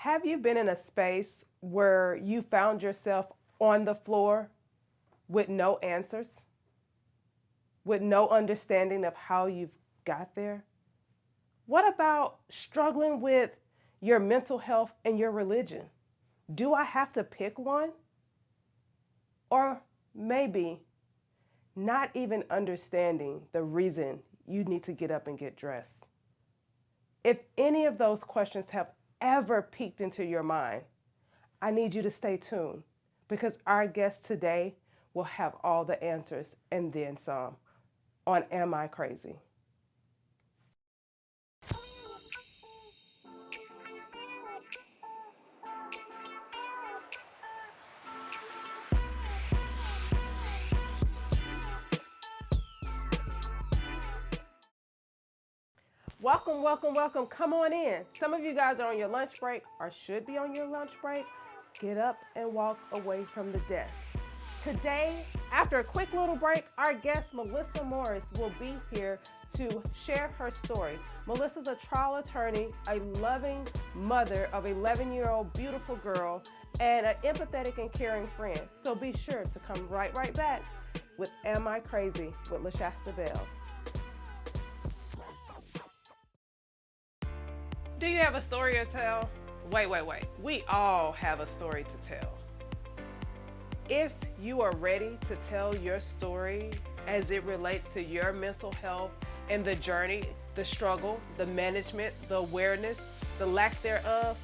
Have you been in a space where you found yourself on the floor with no answers, with no understanding of how you've got there? What about struggling with your mental health and your religion? Do I have to pick one? Or maybe not even understanding the reason you need to get up and get dressed. If any of those questions have ever peeked into your mind, I need you to stay tuned because our guest today will have all the answers and then some on Am I Crazy? Welcome, welcome, welcome. Come on in. Some of you guys are on your lunch break or should be on your lunch break. Get up and walk away from the desk. Today, after a quick little break, our guest Melissa Morris will be here to share her story. Melissa's a trial attorney, a loving mother of an 11-year-old beautiful girl, and an empathetic and caring friend. So be sure to come right back with Am I Crazy with LaShasta Bell. Do you have a story to tell? Wait. We all have a story to tell. If you are ready to tell your story as it relates to your mental health and the journey, the struggle, the management, the awareness, the lack thereof,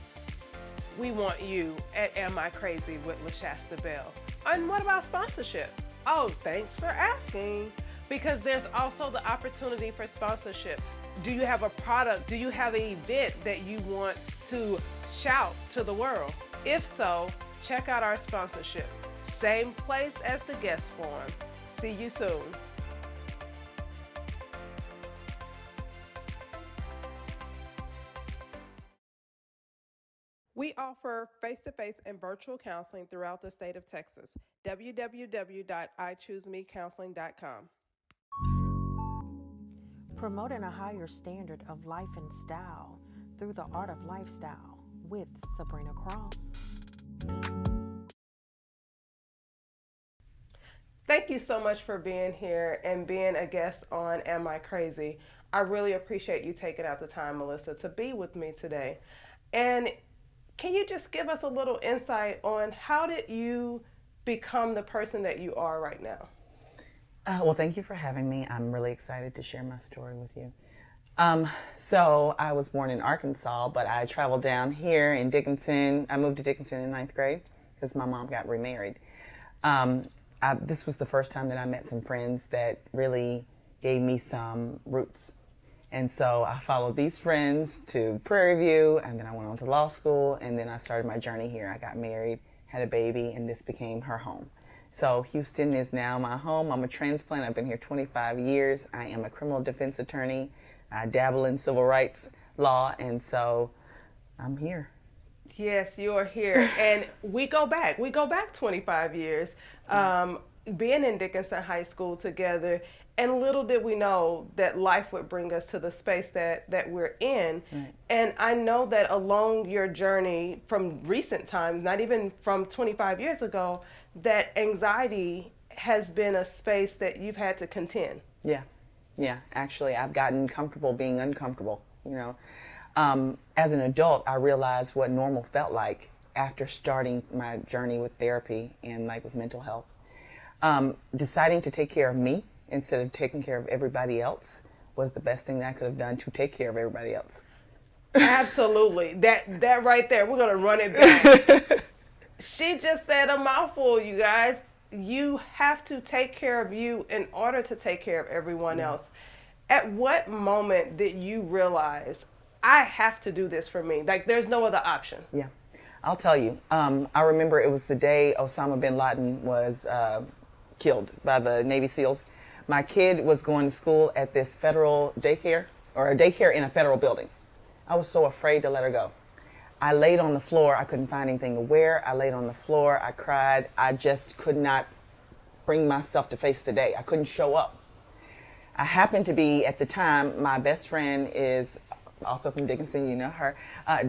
we want you at Am I Crazy with LaShasta Bell. And what about sponsorship? Oh, thanks for asking. Because there's also the opportunity for sponsorship. Do you have a product? Do you have an event that you want to shout to the world? If so, check out our sponsorship. Same place as the guest forum. See you soon. We offer face-to-face and virtual counseling throughout the state of Texas. www.ichoosemecounseling.com. Promoting a higher standard of life and style through the art of lifestyle with Sabrina Cross. Thank you so much for being here and being a guest on Am I Crazy? I really appreciate you taking out the time, Melissa, to be with me today. And can you just give us a little insight on how did you become the person that you are right now? Well, thank you for having me. I'm really excited to share my story with you. So I was born in Arkansas, but I traveled down here in Dickinson. I moved to Dickinson in 9th grade because my mom got remarried. This was the first time that I met some friends that really gave me some roots. And so I followed these friends to Prairie View, and then I went on to law school, and then I started my journey here. I got married, had a baby, and this became her home. So Houston is now my home. I'm a transplant. I've been here 25 years. I am a criminal defense attorney. I dabble in civil rights law, and so I'm here. Yes, you're here. And we go back 25 years, being in Dickinson High School together. And little did we know that life would bring us to the space that we're in. Right. And I know that along your journey from recent times, not even from 25 years ago, that anxiety has been a space that you've had to contend. Yeah. Actually, I've gotten comfortable being uncomfortable. As an adult, I realized what normal felt like after starting my journey with therapy and with mental health. Deciding to take care of me instead of taking care of everybody else was the best thing that I could have done to take care of everybody else. Absolutely. That right there, we're going to run it back. She just said a mouthful, you guys. You have to take care of you in order to take care of everyone else. At what moment did you realize, I have to do this for me? There's no other option. Yeah, I'll tell you. I remember it was the day Osama bin Laden was killed by the Navy SEALs. My kid was going to school at this federal daycare, or a daycare in a federal building. I was so afraid to let her go. I laid on the floor. I couldn't find anything to wear. I laid on the floor. I cried. I just could not bring myself to face the day. I couldn't show up. I happened to be, at the time, my best friend is also from Dickinson, you know her,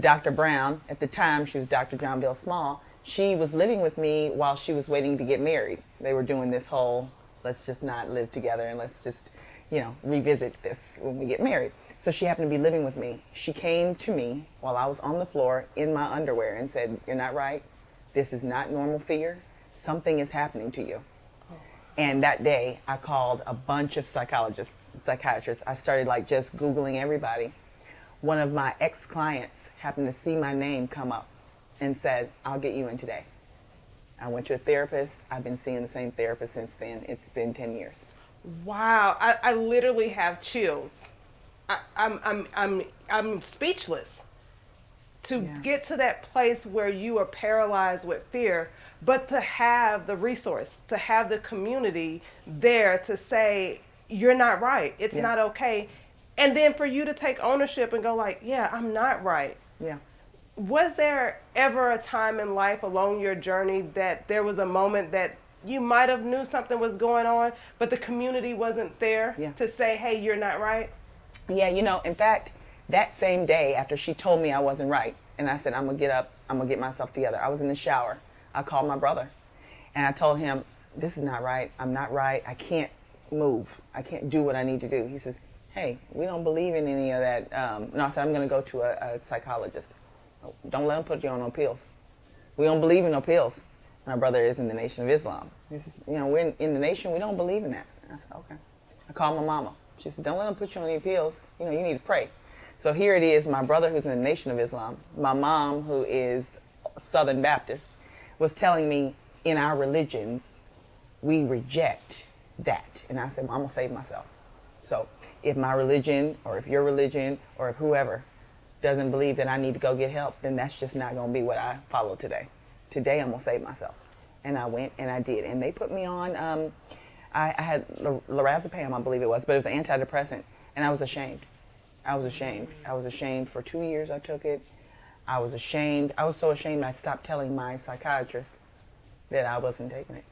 Dr. Brown. At the time, she was Dr. John Bell Small. She was living with me while she was waiting to get married. They were doing this whole, let's just not live together and let's just, revisit this when we get married. So she happened to be living with me. She came to me while I was on the floor in my underwear and said, "You're not right. This is not normal fear. Something is happening to you." And that day, I called a bunch of psychiatrists. I started just Googling everybody. One of my ex-clients happened to see my name come up and said, "I'll get you in today." I went to a therapist. I've been seeing the same therapist since then. It's been 10 years. Wow, I literally have chills. I'm speechless to get to that place where you are paralyzed with fear, but to have the resource, to have the community there to say, "You're not right. It's not okay." And then for you to take ownership and go "Yeah, I'm not right." Yeah. Was there ever a time in life along your journey that there was a moment that you might have knew something was going on, but the community wasn't there to say, "Hey, you're not right"? Yeah, in fact, that same day after she told me I wasn't right, and I said, "I'm going to get up, I'm going to get myself together." I was in the shower. I called my brother, and I told him, "This is not right. I'm not right. I can't move. I can't do what I need to do." He says, "Hey, we don't believe in any of that." No, I said, "I'm going to go to a psychologist." "Don't let them put you on no pills. We don't believe in no pills." My brother is in the Nation of Islam. He says, "We're in the nation, we don't believe in that." And I said, "Okay." I called my mama. She said, "Don't let them put you on any pills. You need to pray." So here it is, my brother who's in the Nation of Islam, my mom who is Southern Baptist, was telling me in our religions, we reject that. And I said, "Well, I'm going to save myself." So if my religion or if your religion or if whoever doesn't believe that I need to go get help, then that's just not going to be what I follow today. Today I'm going to save myself. And I went and I did. And they put me on, I had lorazepam, I believe it was, but it was an antidepressant. And I was ashamed. I was ashamed for 2 years I took it. I was ashamed. I was so ashamed I stopped telling my psychiatrist that I wasn't taking it.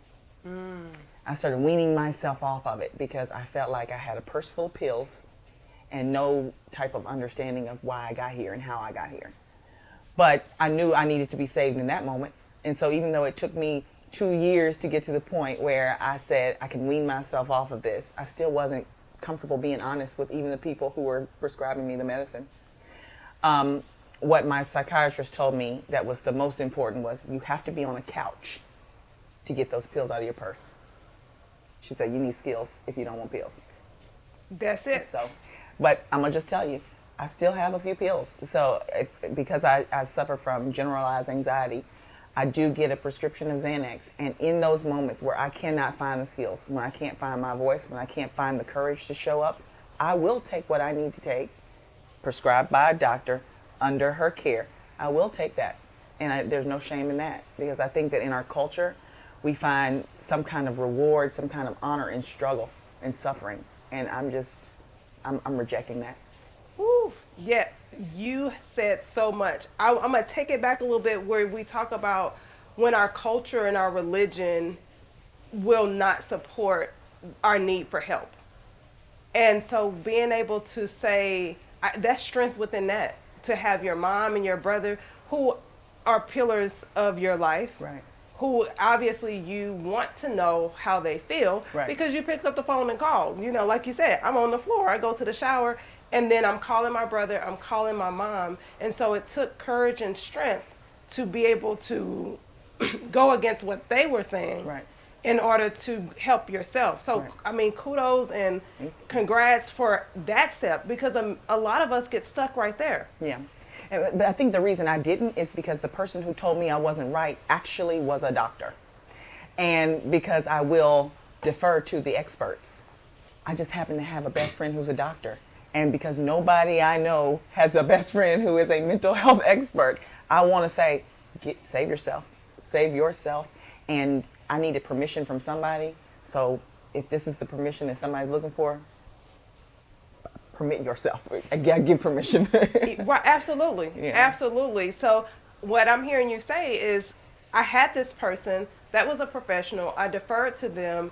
I started weaning myself off of it because I felt like I had a purse full of pills and no type of understanding of why I got here and how I got here. But I knew I needed to be saved in that moment. And so even though it took me 2 years to get to the point where I said I can wean myself off of this, I still wasn't comfortable being honest with even the people who were prescribing me the medicine. What my psychiatrist told me that was the most important was you have to be on a couch to get those pills out of your purse. She said, "You need skills if you don't want pills." That's it. So, but I'm going to just tell you, I still have a few pills. So because I suffer from generalized anxiety, I do get a prescription of Xanax. And in those moments where I cannot find the skills, when I can't find my voice, when I can't find the courage to show up, I will take what I need to take, prescribed by a doctor, under her care. I will take that. And there's no shame in that, because I think that in our culture, we find some kind of reward, some kind of honor in struggle and suffering. And I'm rejecting that. Woo. Yeah, you said so much. I'm going to take it back a little bit where we talk about when our culture and our religion will not support our need for help. And so being able to say, that's strength within that, to have your mom and your brother who are pillars of your life. Right. Who obviously you want to know how they feel, right, because you picked up the phone and called. Like you said, I'm on the floor, I go to the shower, and then I'm calling my brother, I'm calling my mom. And so it took courage and strength to be able to go against what they were saying, right, in order to help yourself. So, right. I mean, kudos and congrats for that step, because a lot of us get stuck right there. Yeah. But I think the reason I didn't is because the person who told me I wasn't right actually was a doctor. And because I will defer to the experts. I just happen to have a best friend who's a doctor. And because nobody I know has a best friend who is a mental health expert, I want to say, save yourself. Save yourself. And I needed permission from somebody. So if this is the permission that somebody's looking for, permit yourself. I give permission. Right, absolutely. Yeah. Absolutely. So what I'm hearing you say is, I had this person that was a professional. I deferred to them.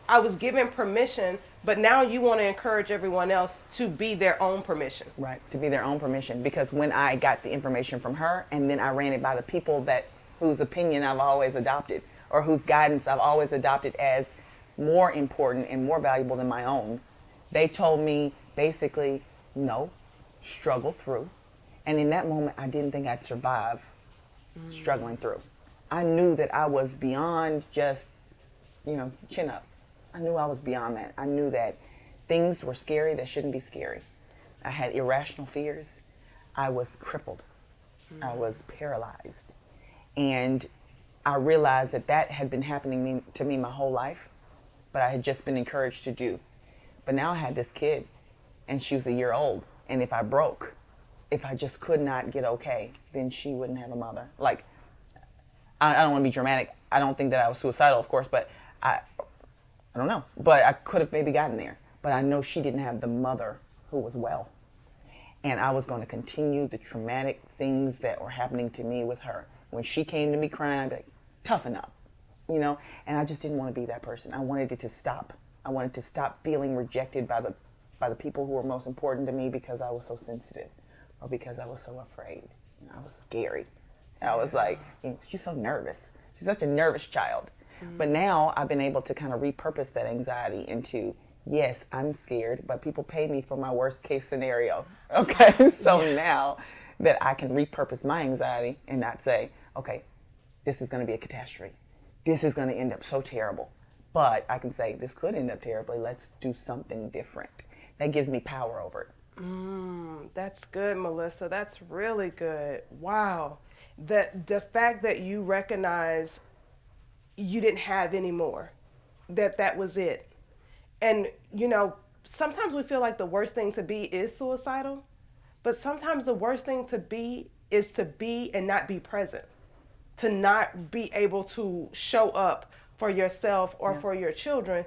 I was given permission, but now you want to encourage everyone else to be their own permission. Right, to be their own permission. Because when I got the information from her and then I ran it by the people that whose opinion I've always adopted or whose guidance I've always adopted as more important and more valuable than my own, they told me basically, no, struggle through. And in that moment, I didn't think I'd survive struggling through. I knew that I was beyond just, chin up. I knew I was beyond that. I knew that things were scary that shouldn't be scary. I had irrational fears. I was crippled. I was paralyzed. And I realized that that had been happening to me my whole life, but I had just been encouraged to do. But now I had this kid, and she was a year old. And if I broke, if I just could not get okay, then she wouldn't have a mother. Like, I don't want to be dramatic. I don't think that I was suicidal, of course, but I don't know. But I could have maybe gotten there. But I know she didn't have the mother who was well. And I was going to continue the traumatic things that were happening to me with her. When she came to me crying, I'd be like, toughen up, And I just didn't want to be that person. I wanted it to stop. I wanted to stop feeling rejected by the people who were most important to me because I was so sensitive or because I was so afraid. I was scary. I was like, she's so nervous. She's such a nervous child. But now I've been able to kind of repurpose that anxiety into, yes, I'm scared, but people pay me for my worst case scenario. Okay, so now that I can repurpose my anxiety and not say, okay, this is going to be a catastrophe. This is going to end up so terrible. But I can say, this could end up terribly. Let's do something different. That gives me power over it. That's good, Melissa. That's really good. Wow. The fact that you recognize you didn't have any more, that was it. And, sometimes we feel like the worst thing to be is suicidal, but sometimes the worst thing to be is to be and not be present, to not be able to show up for yourself or for your children.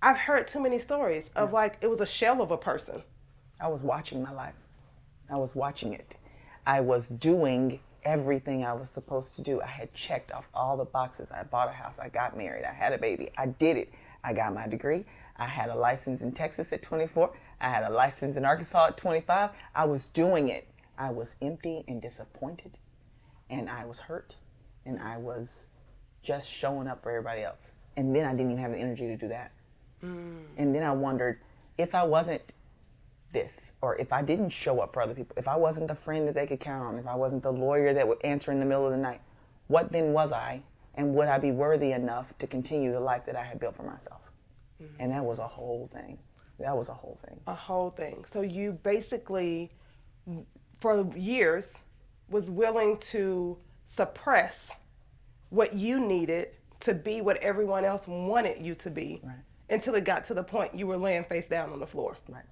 I've heard too many stories of like, it was a shell of a person. I was watching my life. I was watching it. I was doing everything I was supposed to do. I had checked off all the boxes. I bought a house. I got married. I had a baby. I did it. I got my degree. I had a license in Texas at 24. I had a license in Arkansas at 25. I was doing it. I was empty and disappointed. And I was hurt. And I was just showing up for everybody else. And then I didn't even have the energy to do that. And then I wondered, if I wasn't this, or if I didn't show up for other people, if I wasn't the friend that they could count on, if I wasn't the lawyer that would answer in the middle of the night, what then was I? And would I be worthy enough to continue the life that I had built for myself? And that was a whole thing. That was a whole thing. A whole thing. So you basically, for years, was willing to suppress what you needed to be what everyone else wanted you to be, right, until it got to the point you were laying face down on the floor. Right.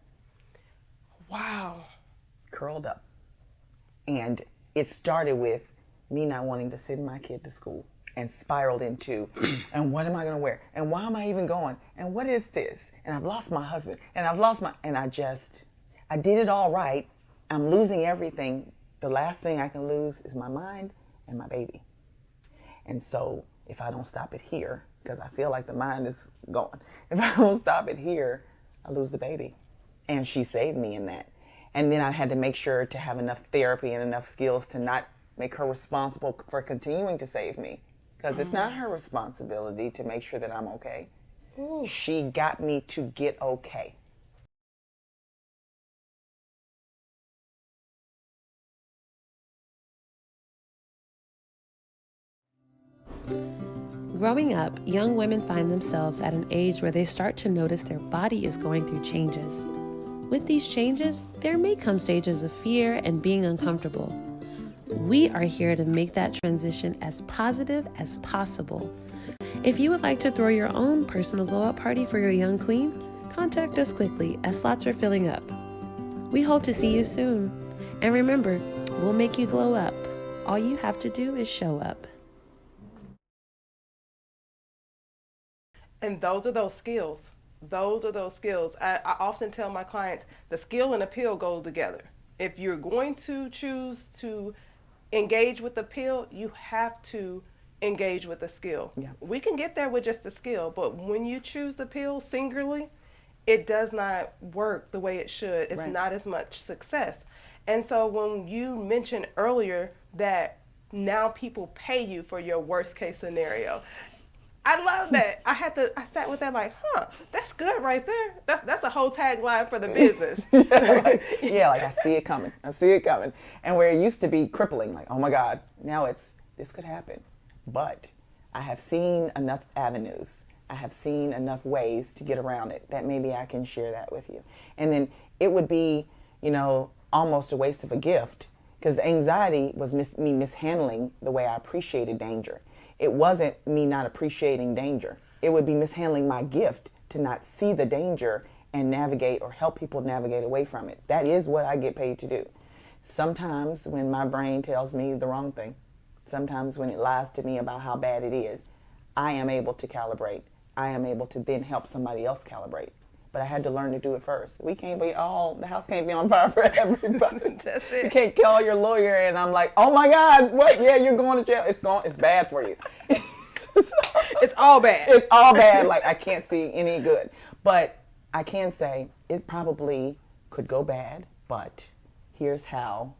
Wow. Curled up. And it started with me not wanting to send my kid to school, and spiraled into, and what am I going to wear? And why am I even going? And what is this? And I've lost my husband. And I did it all right. I'm losing everything. The last thing I can lose is my mind and my baby. And so if I don't stop it here, because I feel like the mind is gone, if I don't stop it here, I lose the baby. And she saved me in that. And then I had to make sure to have enough therapy and enough skills to not make her responsible for continuing to save me. Because it's not her responsibility to make sure that I'm okay. Ooh. She got me to get okay. Growing up, young women find themselves at an age where they start to notice their body is going through changes. With these changes, there may come stages of fear and being uncomfortable. We are here to make that transition as positive as possible. If you would like to throw your own personal blowout party for your young queen, contact us quickly as slots are filling up. We hope to see you soon. And remember, we'll make you glow up. All you have to do is show up. And those are those skills. Those are those skills. I often tell my clients, the skill and the pill go together. If you're going to choose to engage with the pill, you have to engage with the skill. Yeah. We can get there with just the skill, but when you choose the pill singularly, it does not work the way it should. It's Right. not as much success. And so when you mentioned earlier that now people pay you for your worst case scenario, I love that. I sat with that like, that's good right there. That's a whole tagline for the business. Yeah, like I see it coming. I see it coming. And where it used to be crippling, like, oh my God, now it's, this could happen. But I have seen enough avenues. I have seen enough ways to get around it that maybe I can share that with you. And then it would be, almost a waste of a gift, because anxiety was me mishandling the way I appreciated danger. It wasn't me not appreciating danger. It would be mishandling my gift to not see the danger and navigate or help people navigate away from it. That is what I get paid to do. Sometimes when my brain tells me the wrong thing, sometimes when it lies to me about how bad it is, I am able to calibrate. I am able to then help somebody else calibrate. But I had to learn to do it first. The house can't be on fire for everybody. That's it. You can't call your lawyer and I'm like, oh my God, what? Yeah, you're going to jail. It's bad for you. It's all bad. It's all bad. Like, I can't see any good. But I can say it probably could go bad, but here's how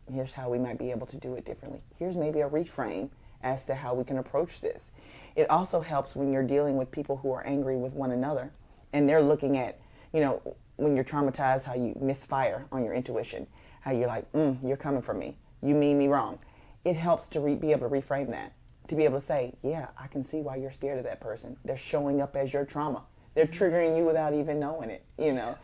we might be able to do it differently. Here's maybe a reframe as to how we can approach this. It also helps when you're dealing with people who are angry with one another and they're looking at, when you're traumatized, how you misfire on your intuition, how you're like, you're coming for me. You mean me wrong. It helps to be able to reframe that, to be able to say, yeah, I can see why you're scared of that person. They're showing up as your trauma. They're triggering you without even knowing it, Yes.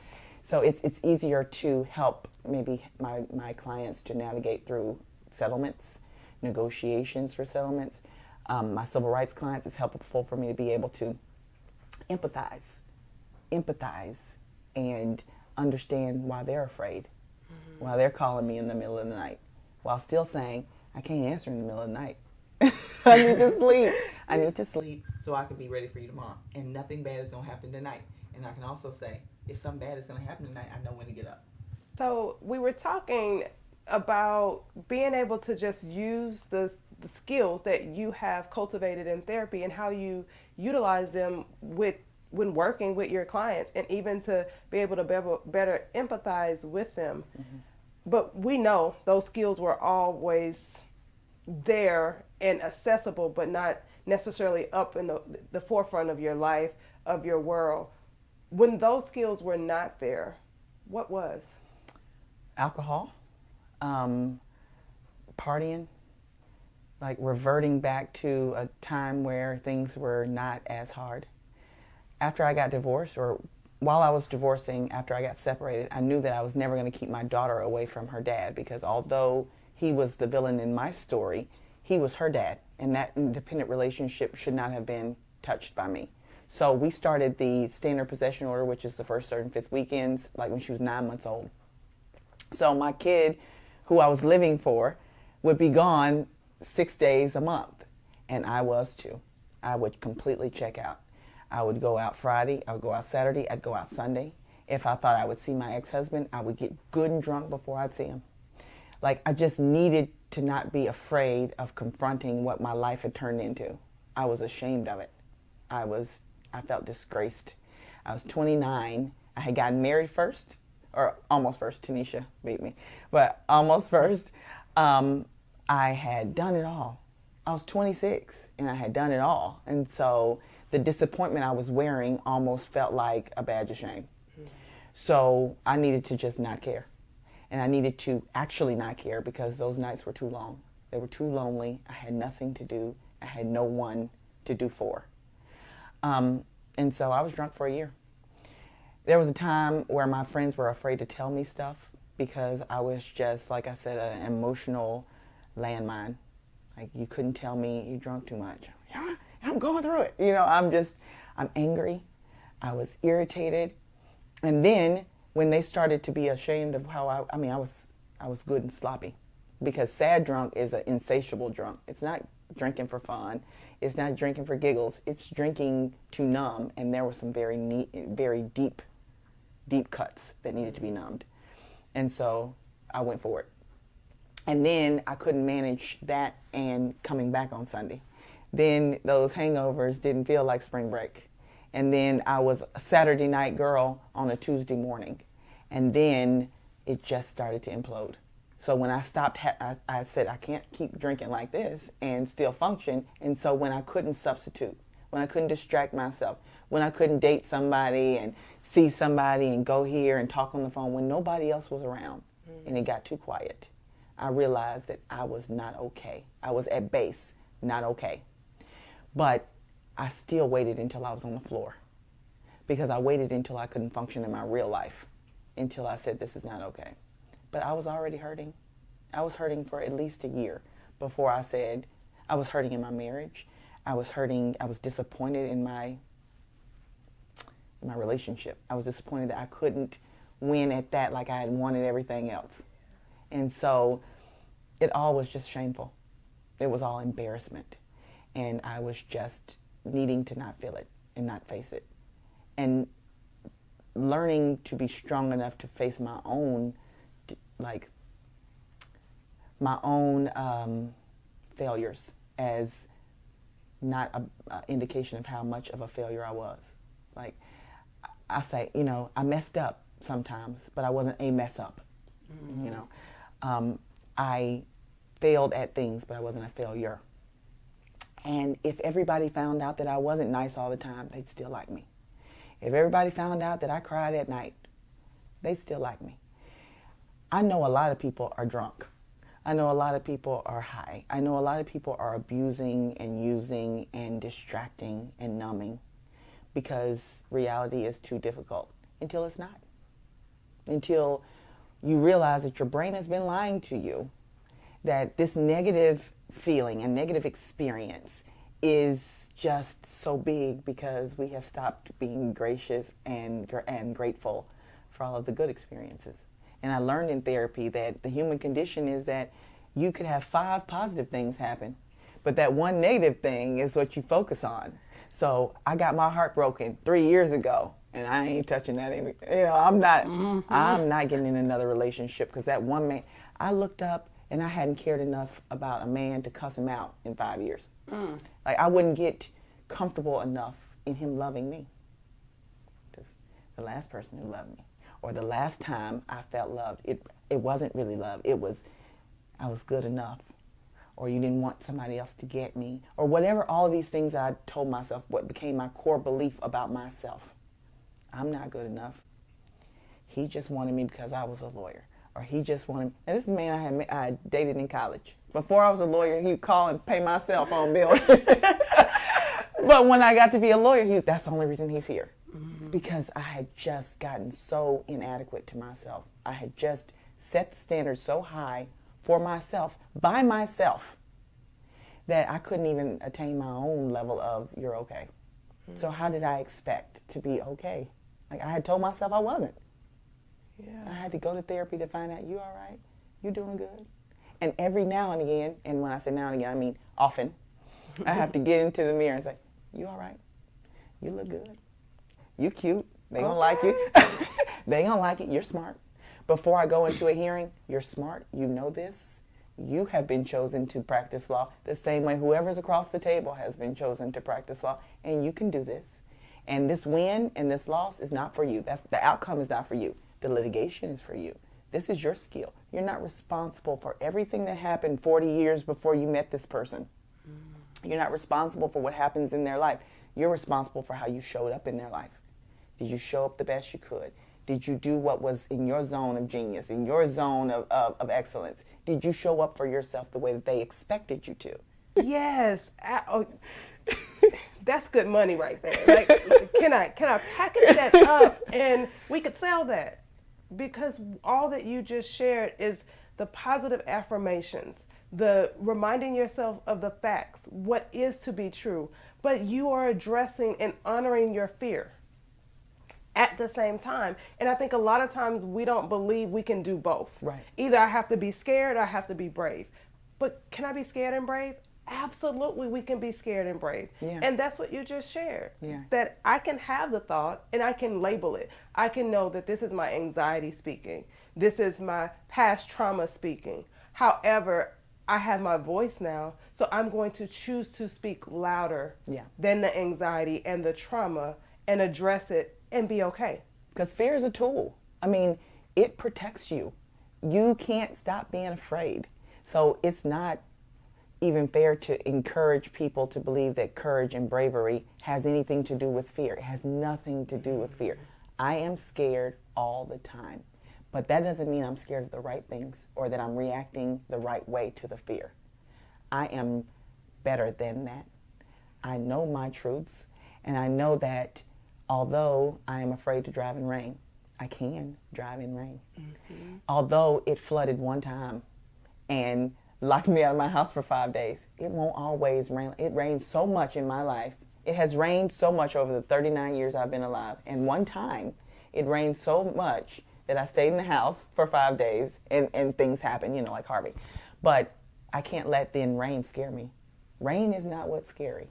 So it's easier to help maybe my clients to navigate through settlements, negotiations for settlements. My civil rights clients, it's helpful for me to be able to empathize and understand why they're afraid, why they're calling me in the middle of the night, while still saying, I can't answer in the middle of the night. I need to sleep. I need to sleep so I can be ready for you tomorrow. And nothing bad is going to happen tonight. And I can also say, if something bad is going to happen tonight, I know when to get up. So we were talking about being able to just use the skills that you have cultivated in therapy and how you utilize them when working with your clients, and even to be able to better empathize with them. Mm-hmm. But we know those skills were always there and accessible, but not necessarily up in the forefront of your life, of your world. When those skills were not there, what was? Alcohol, partying, like reverting back to a time where things were not as hard. After I got divorced, or while I was divorcing, after I got separated, I knew that I was never going to keep my daughter away from her dad, because although he was the villain in my story, he was her dad, and that independent relationship should not have been touched by me. So we started the standard possession order, which is the first, third, and fifth weekends, like when she was 9 months old. So my kid, who I was living for, would be gone 6 days a month, and I was too. I would completely check out. I would go out Friday, I would go out Saturday, I'd go out Sunday. If I thought I would see my ex-husband, I would get good and drunk before I'd see him. Like, I just needed to not be afraid of confronting what my life had turned into. I was ashamed of it. I felt disgraced. I was 29. I had gotten married first, or almost first. Tanisha beat me, but almost first. I had done it all. I was 26 and I had done it all. And so the disappointment I was wearing almost felt like a badge of shame. Mm-hmm. So I needed to just not care. And I needed to actually not care, because those nights were too long. They were too lonely. I had nothing to do. I had no one to do for. And so I was drunk for a year. There was a time where my friends were afraid to tell me stuff, because I was just, like I said, an emotional landmine. Like, you couldn't tell me you drunk too much. Yeah, I'm going through it. I'm angry. I was irritated. And then when they started to be ashamed of how I was good and sloppy, because sad drunk is an insatiable drunk. It's not drinking for fun. It's not drinking for giggles. It's drinking to numb. And there were some very deep cuts that needed to be numbed. And so I went for it. And then I couldn't manage that and coming back on Sunday. Then those hangovers didn't feel like spring break. And then I was a Saturday night girl on a Tuesday morning. And then it just started to implode. So when I stopped, I said, I can't keep drinking like this and still function. And so when I couldn't substitute, when I couldn't distract myself, when I couldn't date somebody and see somebody and go here and talk on the phone when nobody else was around, and it got too quiet, I realized that I was not okay. I was at base, not okay. But I still waited until I was on the floor, because I waited until I couldn't function in my real life, until I said, this is not okay. But I was already hurting. I was hurting for at least a year before I said, I was hurting in my marriage. I was hurting, I was disappointed in my relationship. I was disappointed that I couldn't win at that like I had wanted everything else. And so it all was just shameful. It was all embarrassment. And I was just needing to not feel it and not face it. And learning to be strong enough to face my own, failures as not an indication of how much of a failure I was. Like, I say, I messed up sometimes, but I wasn't a mess up. I failed at things, but I wasn't a failure. And if everybody found out that I wasn't nice all the time, they'd still like me. If everybody found out that I cried at night, they'd still like me. I know a lot of people are drunk. I know a lot of people are high. I know a lot of people are abusing and using and distracting and numbing, because reality is too difficult until it's not. Until you realize that your brain has been lying to you, that this negative feeling and negative experience is just so big because we have stopped being gracious and grateful for all of the good experiences. And I learned in therapy that the human condition is that you could have 5 positive things happen, but that one negative thing is what you focus on. So I got my heart broken 3 years ago, and I ain't touching that. I'm not getting in another relationship, because that one man, I looked up and I hadn't cared enough about a man to cuss him out in 5 years. Like, I wouldn't get comfortable enough in him loving me. Because the last person who loved me, or the last time I felt loved, it wasn't really love. It was, I was good enough, or you didn't want somebody else to get me, or whatever, all of these things I told myself, what became my core belief about myself. I'm not good enough. He just wanted me because I was a lawyer. Or he just wanted, and this is a man I had dated in college. Before I was a lawyer, he'd call and pay my cell phone bill. But when I got to be a lawyer, that's the only reason he's here. Because I had just gotten so inadequate to myself. I had just set the standard so high for myself, by myself, that I couldn't even attain my own level of, you're okay. So how did I expect to be okay? Like, I had told myself I wasn't. Yeah. I had to go to therapy to find out, you all right? You doing good? And every now and again, and when I say now and again, I mean often, I have to get into the mirror and say, you all right? You look good. You cute. They gonna like you. They gonna like it. You're smart. Before I go into a hearing, you're smart. You know this. You have been chosen to practice law the same way whoever's across the table has been chosen to practice law, and you can do this. And this win and this loss is not for you. The outcome is not for you. The litigation is for you. This is your skill. You're not responsible for everything that happened 40 years before you met this person. You're not responsible for what happens in their life. You're responsible for how you showed up in their life. Did you show up the best you could? Did you do what was in your zone of genius, in your zone of excellence? Did you show up for yourself the way that they expected you to? Yes. That's good money right there. Like, can I package that up and we could sell that? Because all that you just shared is the positive affirmations, the reminding yourself of the facts, what is to be true, but you are addressing and honoring your fear at the same time. And I think a lot of times we don't believe we can do both. Right. Either I have to be scared or I have to be brave. But can I be scared and brave? Absolutely, we can be scared and brave. Yeah. And that's what you just shared. Yeah. That I can have the thought and I can label it. I can know that this is my anxiety speaking. This is my past trauma speaking. However, I have my voice now, so I'm going to choose to speak louder than the anxiety and the trauma and address it and be okay. Because fear is a tool. I mean, it protects you. You can't stop being afraid. So it's not even fair to encourage people to believe that courage and bravery has anything to do with fear. It has nothing to do with fear. I am scared all the time. But that doesn't mean I'm scared of the right things or that I'm reacting the right way to the fear. I am better than that. I know my truths, and I know that although I am afraid to drive in rain, I can drive in rain. Mm-hmm. Although it flooded one time and locked me out of my house for 5 days, it won't always rain. It rains so much in my life. It has rained so much over the 39 years I've been alive. And one time, it rained so much that I stayed in the house for 5 days and things happen, like Harvey. But I can't let the rain scare me. Rain is not what's scary.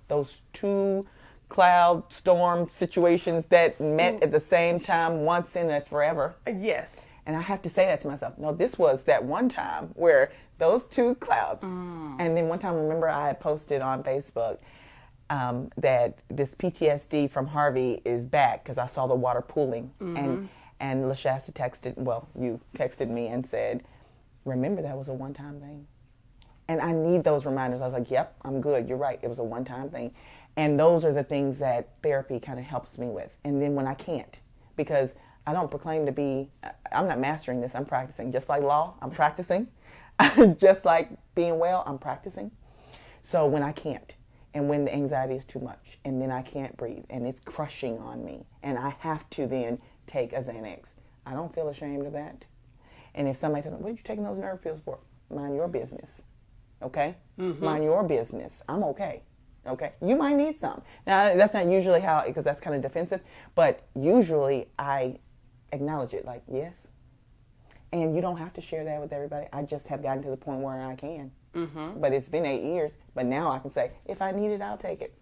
Those two cloud storm situations that met at the same time once in a forever. Yes. And I have to say that to myself. No, this was that one time where those two clouds. And then one time, remember, I had posted on Facebook that this PTSD from Harvey is back because I saw the water pooling. And LaShasta you texted me and said, remember that was a one-time thing. And I need those reminders. I was like, yep, I'm good. You're right. It was a one-time thing. And those are the things that therapy kind of helps me with. And then when I can't, because I don't proclaim to be, I'm not mastering this, I'm practicing. Just like law, I'm practicing. Just like being well, I'm practicing. So when I can't, and when the anxiety is too much, and then I can't breathe, and it's crushing on me, and I have to then take a Xanax, I don't feel ashamed of that. And if somebody says, what are you taking those nerve pills for? Mind your business, okay? Mind your business. I'm okay, okay? You might need some. Now, that's not usually how, because that's kind of defensive, but usually I acknowledge it, like, yes. And you don't have to share that with everybody. I just have gotten to the point where I can. But it's been 8 years, but now I can say, if I need it, I'll take it.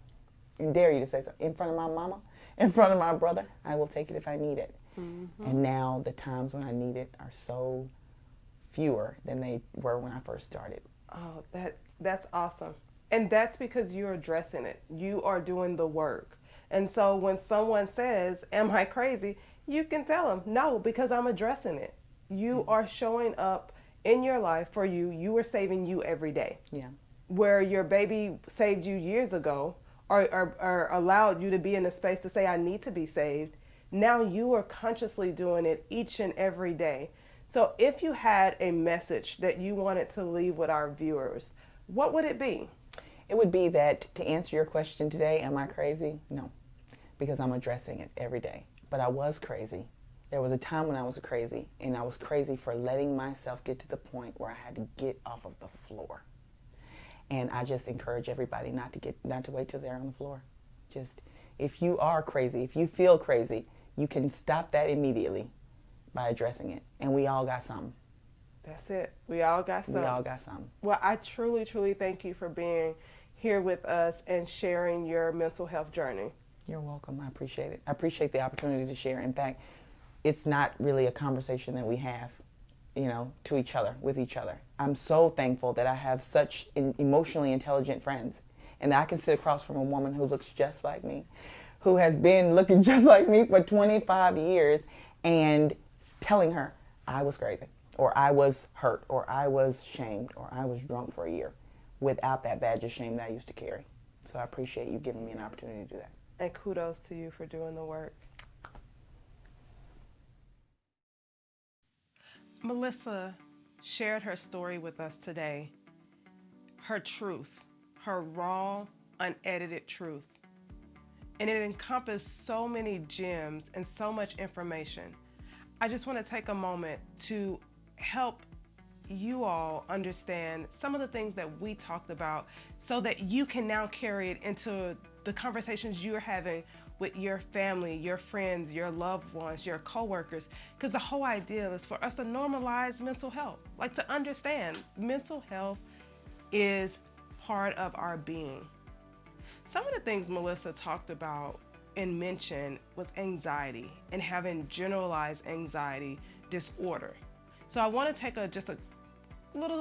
And dare you to say so. In front of my mama, in front of my brother, I will take it if I need it. And now the times when I need it are so fewer than they were when I first started. Oh, that's awesome. And that's because you're addressing it. You are doing the work. And so when someone says, am I crazy? You can tell them, no, because I'm addressing it. You are showing up in your life for you. You are saving you every day. Yeah. Where your baby saved you years ago or allowed you to be in a space to say, I need to be saved. Now you are consciously doing it each and every day. So if you had a message that you wanted to leave with our viewers, what would it be? It would be that, to answer your question today, am I crazy? No, because I'm addressing it every day. But I was crazy. There was a time when I was crazy, and I was crazy for letting myself get to the point where I had to get off of the floor. And I just encourage everybody not to wait till they're on the floor. Just, if you are crazy, if you feel crazy, you can stop that immediately by addressing it. And we all got something. That's it. We all got something. We all got something. Well, I truly, truly thank you for being here with us and sharing your mental health journey. You're welcome. I appreciate it. I appreciate the opportunity to share. In fact, it's not really a conversation that we have, to each other, with each other. I'm so thankful that I have such emotionally intelligent friends, and that I can sit across from a woman who looks just like me, who has been looking just like me for 25 years, and telling her I was crazy, or I was hurt, or I was shamed, or I was drunk for a year, without that badge of shame that I used to carry. So I appreciate you giving me an opportunity to do that. And kudos to you for doing the work. Melissa shared her story with us today. Her truth, her raw, unedited truth. And it encompassed so many gems and so much information. I just want to take a moment to help you all understand some of the things that we talked about so that you can now carry it into the conversations you're having with your family, your friends, your loved ones, your coworkers, because the whole idea is for us to normalize mental health, like to understand mental health is part of our being. Some of the things Melissa talked about and mentioned was anxiety and having generalized anxiety disorder. So I want to take just a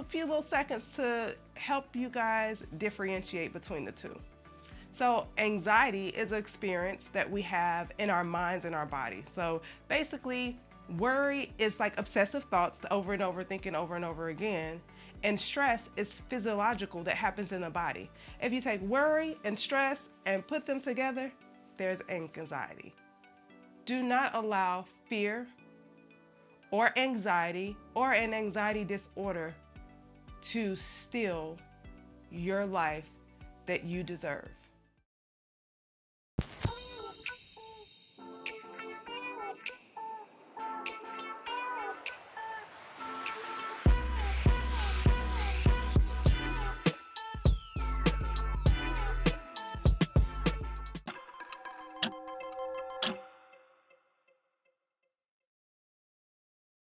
few little seconds to help you guys differentiate between the two. So anxiety is an experience that we have in our minds and our body. So basically, worry is like obsessive thoughts over and over, thinking over and over again. And stress is physiological that happens in the body. If you take worry and stress and put them together, there's anxiety. Do not allow fear or anxiety or an anxiety disorder to steal your life that you deserve.